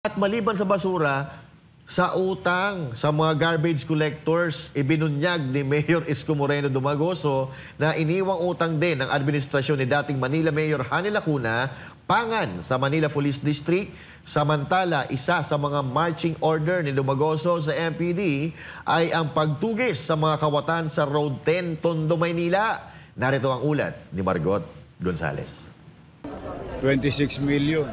At maliban sa basura, sa utang sa mga garbage collectors, ibinunyag ni Mayor Isko Moreno Dumagoso na iniwang utang din ng administrasyon ni dating Manila Mayor Hanny Lacuna Pangan sa Manila Police District. Samantala, isa sa mga marching order ni Dumagoso sa MPD ay ang pagtugis sa mga kawatan sa Road 10, Tondo, Maynila. Narito ang ulat ni Margot Gonzales. 26 million.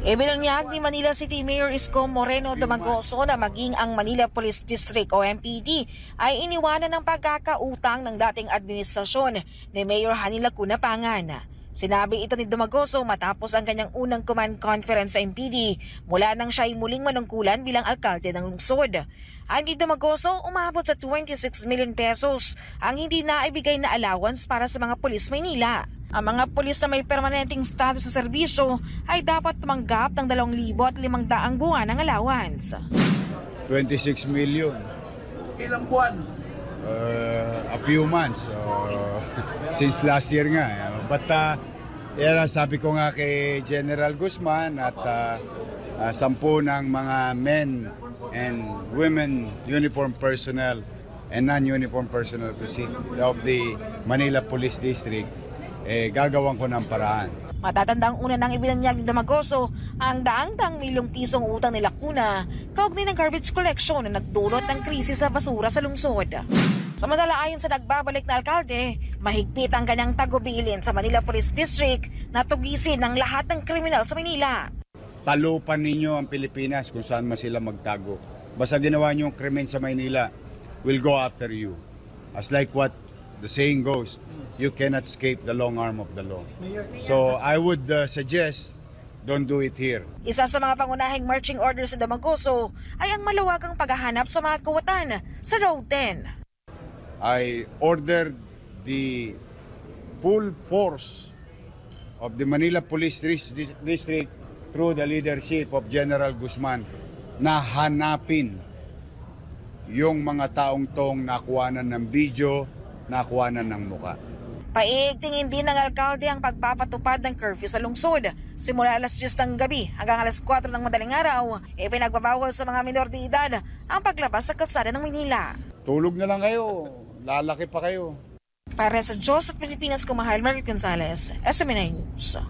Ibinunyag ni Manila City Mayor Isko Moreno Dumagoso na maging ang Manila Police District o MPD ay iniwanan ng pagkakautang ng dating administrasyon ni Mayor Hanny Lacuna Pangan. Sinabi ito ni Dumagoso matapos ang kanyang unang command conference sa MPD mula nang siya ay muling manungkulan bilang alkalde ng lungsod. Ang Dumagoso, umabot sa 26 million pesos ang hindi naibigay na allowance para sa mga pulis Maynila. Ang mga pulis na may permanenteng status sa serbisyo ay dapat tumanggap ng 2,500 buwan ng allowance. 26 million. Ilang buwan? A few months. Since last year nga. But sabi ko nga kay General Guzman at 10 ng mga men and women uniform personnel and non-uniform personnel of the Manila Police District, gagawin ko ng paraan. Matatandang una nang ibinunyag ni Dumagoso ang daang-daang milyong pisong utang ni Lacuna kaugnay ng garbage collection na nagdulot ng krisis sa basura sa lungsod. Samantala, ayon sa nagbabalik na alkalde, mahigpit ang kanyang tagubilin sa Manila Police District na tugisin ng lahat ng kriminal sa Manila. Talupan ninyo ang Pilipinas kung saan man sila magtago. Basta ginawa niyo yung krimen sa Maynila, we'll go after you. As like what the saying goes, you cannot escape the long arm of the law. So I would suggest, don't do it here. Isa sa mga pangunahing marching orders sa Dumagoso ay ang maluwagang paghahanap sa mga kawatan sa Road 10. I ordered the full force of the Manila Police District through the leadership of General Guzman na hanapin yung mga taong tong nakuhanan ng video, nakuhanan ng muka. Paigtingin din ng alkalde ang pagpapatupad ng curfew sa lungsod. Simula alas 10 ng gabi hanggang alas 4 ng madaling araw, ipinagbabawal sa mga minor de edad ang paglabas sa kalsada ng Maynila. Tulog na lang kayo, lalaki pa kayo. Para sa Diyos at Pilipinas, kumahal, Margot Gonzales, SMNI News.